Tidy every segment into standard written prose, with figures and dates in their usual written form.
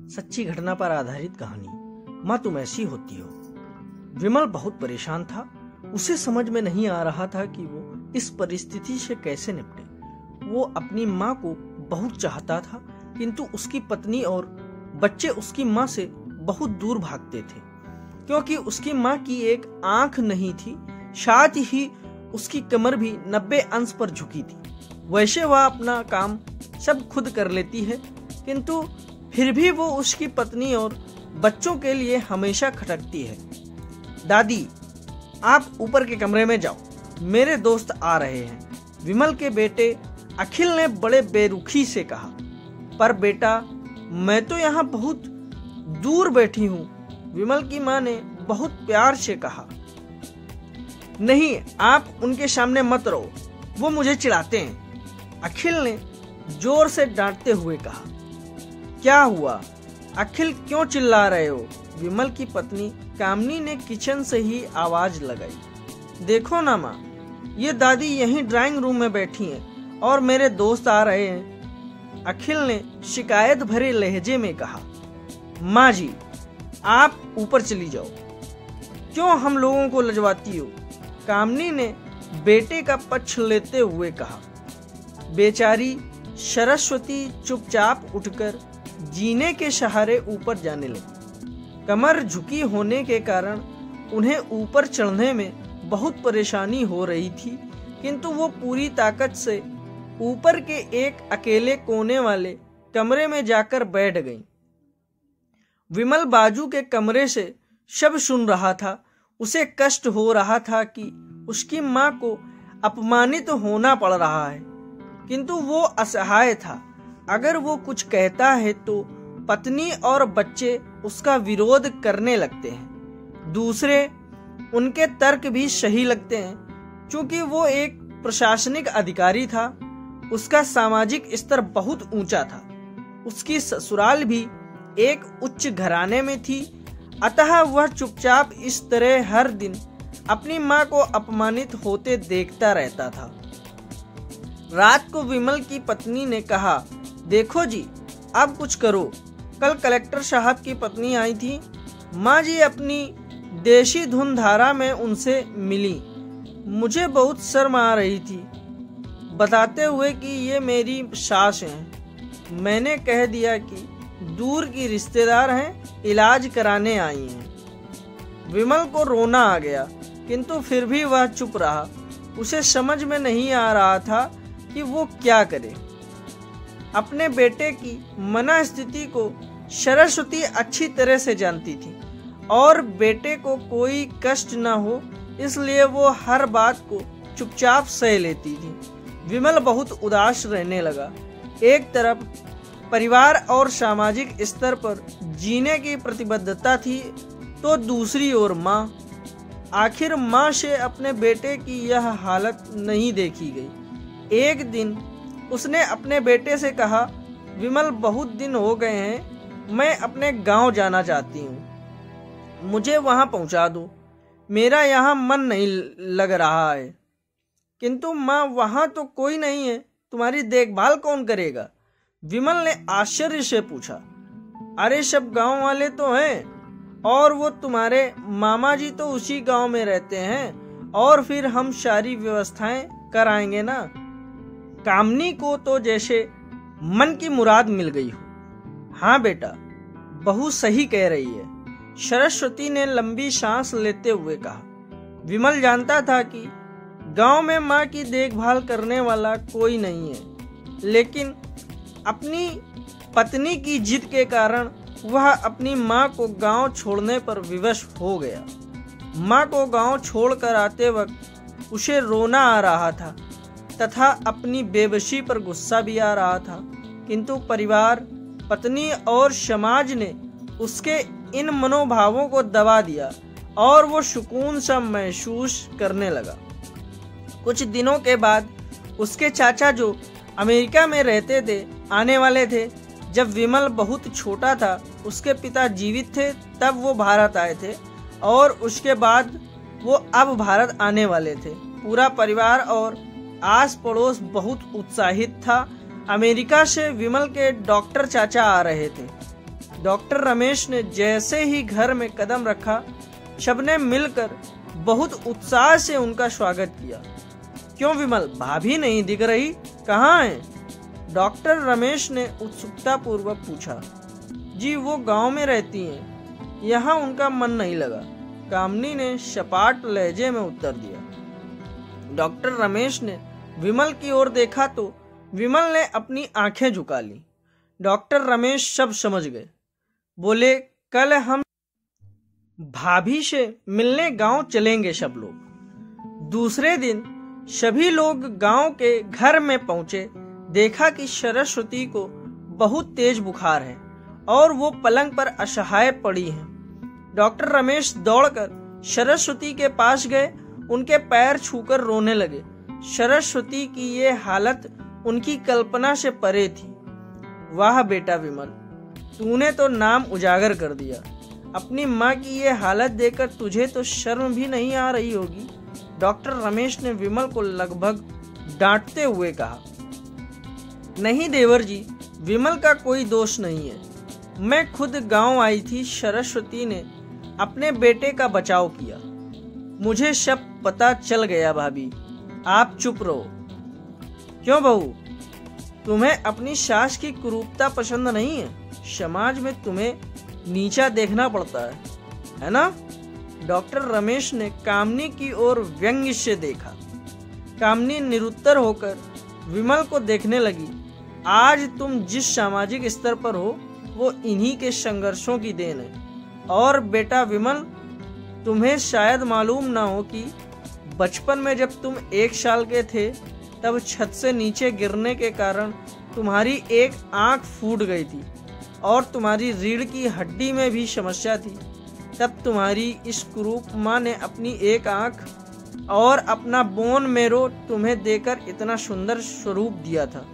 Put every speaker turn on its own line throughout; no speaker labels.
सच्ची घटना पर आधारित कहानी। माँ तुम ऐसी होती हो। विमल बहुत परेशान था। उसे समझ में नहीं आ रहा था कि वो इस परिस्थिति से कैसे निपटे। वो अपनी माँ को बहुत चाहता था, किंतु उसकी पत्नी और बच्चे उसकी माँ से बहुत दूर भागते थे, क्योंकि उसकी माँ की एक आंख नहीं थी, साथ ही उसकी कमर भी 90 अंश पर झुकी थी। वैसे वह अपना काम सब खुद कर लेती है, किंतु फिर भी वो उसकी पत्नी और बच्चों के लिए हमेशा खटकती है। दादी, आप ऊपर के कमरे में जाओ, मेरे दोस्त आ रहे हैं, विमल के बेटे अखिल ने बड़े बेरुखी से कहा। पर बेटा, मैं तो यहाँ बहुत दूर बैठी हूँ, विमल की माँ ने बहुत प्यार से कहा। नहीं, आप उनके सामने मत रहो, वो मुझे चिढ़ाते हैं, अखिल ने जोर से डांटते हुए कहा। क्या हुआ अखिल, क्यों चिल्ला रहे हो? विमल की पत्नी कामनी ने किचन से ही आवाज लगाई। देखो ना माँ, ये दादी यहीं ड्राइंग रूम में बैठी हैं और मेरे दोस्त आ रहे हैं, अखिल ने शिकायत भरे लहजे में कहा। माँ जी, आप ऊपर चली जाओ, क्यों हम लोगों को लजवाती हो? कामनी ने बेटे का पक्ष लेते हुए कहा। बेचारी सरस्वती चुपचाप उठकर जीने के सहारे ऊपर जाने लगी। कमर झुकी होने के कारण उन्हें ऊपर चढ़ने में बहुत परेशानी हो रही थी, किंतु वो पूरी ताकत से ऊपर के एक अकेले कोने वाले कमरे में जाकर बैठ गईं। विमल बाजू के कमरे से सब सुन रहा था। उसे कष्ट हो रहा था कि उसकी माँ को अपमानित होना पड़ रहा है, किंतु वो असहाय था। अगर वो कुछ कहता है तो पत्नी और बच्चे उसका विरोध करने लगते हैं। दूसरे उनके तर्क भी सही लगते हैं। चूंकि वो एक प्रशासनिक अधिकारी था, उसका सामाजिक स्तर बहुत ऊंचा था, उसकी ससुराल भी एक उच्च घराने में थी, अतः वह चुपचाप इस तरह हर दिन अपनी माँ को अपमानित होते देखता रहता था। रात को विमल की पत्नी ने कहा, देखो जी, अब कुछ करो। कल कलेक्टर साहब की पत्नी आई थी, माँ जी अपनी देशी धुन धारा में उनसे मिली। मुझे बहुत शर्म आ रही थी, बताते हुए कि ये मेरी सास हैं। मैंने कह दिया कि दूर की रिश्तेदार हैं, इलाज कराने आई हैं। विमल को रोना आ गया, किंतु फिर भी वह चुप रहा। उसे समझ में नहीं आ रहा था कि वो क्या करे। अपने बेटे की मनस्थिति को सरस्वती अच्छी तरह से जानती थी और बेटे को कोई कष्ट न हो, इसलिए वो हर बात को चुपचाप सह लेती थी। विमल बहुत उदास रहने लगा। एक तरफ परिवार और सामाजिक स्तर पर जीने की प्रतिबद्धता थी, तो दूसरी ओर माँ। आखिर माँ से अपने बेटे की यह हालत नहीं देखी गई। एक दिन उसने अपने बेटे से कहा, विमल, बहुत दिन हो गए हैं, मैं अपने गांव जाना चाहती हूँ, मुझे वहां पहुंचा दो, मेरा यहाँ मन नहीं लग रहा है। किंतु माँ, वहां तो कोई नहीं है, तुम्हारी देखभाल कौन करेगा? विमल ने आश्चर्य से पूछा। अरे सब गांव वाले तो हैं, और वो तुम्हारे मामा जी तो उसी गांव में रहते हैं, और फिर हम सारी व्यवस्थाएं कराएंगे ना। कामनी को तो जैसे मन की मुराद मिल गई हो। हाँ बेटा, बहू सही कह रही है, सरस्वती ने लंबी सांस लेते हुए कहा। विमल जानता था कि गांव में माँ की देखभाल करने वाला कोई नहीं है, लेकिन अपनी पत्नी की जिद के कारण वह अपनी माँ को गांव छोड़ने पर विवश हो गया। माँ को गांव छोड़कर आते वक्त उसे रोना आ रहा था तथा अपनी बेबसी पर गुस्सा भी आ रहा था, किंतु परिवार, पत्नी और समाज ने उसके इन मनोभावों को दबा दिया और वो सुकून सा महसूस करने लगा। कुछ दिनों के बाद उसके चाचा, जो अमेरिका में रहते थे, आने वाले थे। जब विमल बहुत छोटा था, उसके पिता जीवित थे, तब वो भारत आए थे और उसके बाद वो अब भारत आने वाले थे। पूरा परिवार और आस पड़ोस बहुत उत्साहित था। अमेरिका से विमल के डॉक्टर चाचा आ रहे थे। डॉक्टर रमेश ने जैसे ही घर में कदम रखा, सबने मिलकर बहुत उत्साह से उनका स्वागत किया। क्यों विमल, भाभी नहीं दिख रही, कहाँ है? डॉक्टर रमेश ने उत्सुकता पूर्वक पूछा। जी वो गांव में रहती हैं, यहाँ उनका मन नहीं लगा, कामनी ने सपाट लहजे में उत्तर दिया। डॉक्टर रमेश ने विमल की ओर देखा तो विमल ने अपनी आंखें झुका ली। डॉक्टर रमेश सब समझ गए। बोले, कल हम भाभी से मिलने गांव चलेंगे सब लोग। दूसरे दिन सभी लोग गांव के घर में पहुंचे। देखा कि सरस्वती को बहुत तेज बुखार है और वो पलंग पर असहाय पड़ी हैं। डॉक्टर रमेश दौड़कर सरस्वती के पास गए, उनके पैर छूकर रोने लगे। सरस्वती की ये हालत उनकी कल्पना से परे थी। वाह बेटा विमल, तूने तो नाम उजागर कर दिया। अपनी माँ की ये हालत देखकर तुझे तो शर्म भी नहीं आ रही होगी। डॉक्टर रमेश ने विमल को लगभग डांटते हुए कहा। नहीं देवर जी, विमल का कोई दोष नहीं है। मैं खुद गांव आई थी, सरस्वती ने अपने बेटे का बचाव किया। मुझे सब पता चल गया भाभी, आप चुप रहो। क्यों बहू, तुम्हें अपनी सास की कुरूपता पसंद नहीं है? समाज में तुम्हें नीचा देखना पड़ता है ना? डॉक्टर रमेश ने कामनी की ओर व्यंग्य से देखा। कामनी निरुत्तर होकर विमल को देखने लगी। आज तुम जिस सामाजिक स्तर पर हो वो इन्हीं के संघर्षों की देन है। और बेटा विमल, तुम्हें शायद मालूम ना हो कि बचपन में जब तुम 1 साल के थे तब छत से नीचे गिरने के कारण तुम्हारी एक आंख फूट गई थी और तुम्हारी रीढ़ की हड्डी में भी समस्या थी। तब तुम्हारी इस कुरूप माँ ने अपनी एक आंख और अपना बोन मेरो तुम्हें देकर इतना सुंदर स्वरूप दिया था।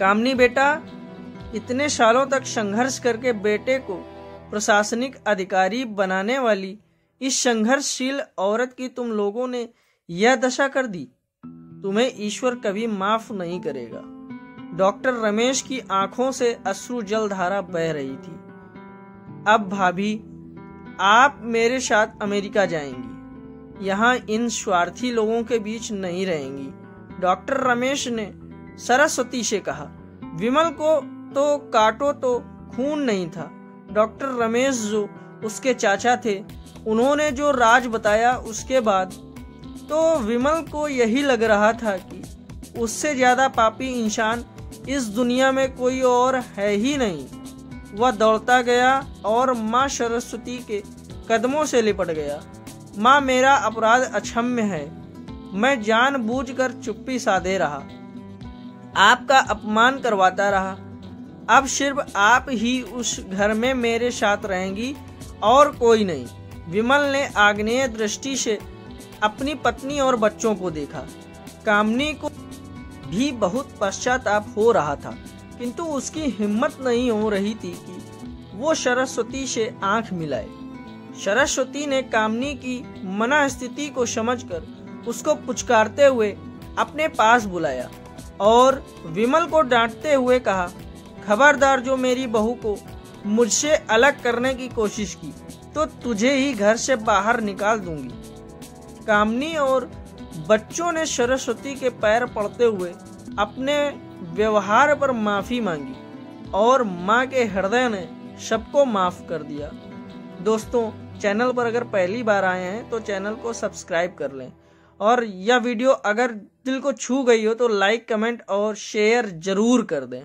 कामनी बेटा, इतने सालों तक संघर्ष करके बेटे को प्रशासनिक अधिकारी बनाने वाली इस संघर्षशील औरत की तुम लोगों ने यह दशा कर दी। तुम्हें ईश्वर कभी माफ नहीं करेगा। डॉक्टर रमेश की आंखों से अश्रु जलधारा बह रही थी। अब भाभी, आप मेरे साथ अमेरिका जाएंगी, यहाँ इन स्वार्थी लोगों के बीच नहीं रहेंगी। डॉक्टर रमेश ने सरस्वती से कहा। विमल को तो काटो तो खून नहीं था। डॉक्टर रमेश जो उसके चाचा थे, उन्होंने जो राज बताया उसके बाद तो विमल को यही लग रहा था कि उससे ज्यादा पापी इंसान इस दुनिया में कोई और है ही नहीं। वह दौड़ता गया और माँ सरस्वती के कदमों से लिपट गया। माँ, मेरा अपराध अक्षम्य है। मैं जानबूझकर चुप्पी साधे रहा, आपका अपमान करवाता रहा। अब सिर्फ आप ही उस घर में मेरे साथ रहेंगी और कोई नहीं। विमल ने आग्नेय दृष्टि से अपनी पत्नी और बच्चों को देखा। कामनी को भी बहुत पश्चाताप हो रहा था, किंतु उसकी हिम्मत नहीं हो रही थी कि वो सरस्वती से आंख मिलाए। सरस्वती ने कामनी की मनस्थिति को समझकर उसको पुचकारते हुए अपने पास बुलाया और विमल को डांटते हुए कहा, खबरदार, जो मेरी बहू को मुझसे अलग करने की कोशिश की तो तुझे ही घर से बाहर निकाल दूंगी। कामनी और बच्चों ने सरस्वती के पैर पड़ते हुए अपने व्यवहार पर माफी मांगी और माँ के हृदय ने सबको माफ कर दिया। दोस्तों, चैनल पर अगर पहली बार आए हैं तो चैनल को सब्सक्राइब कर लें और यह वीडियो अगर दिल को छू गई हो तो लाइक, कमेंट और शेयर जरूर कर दें।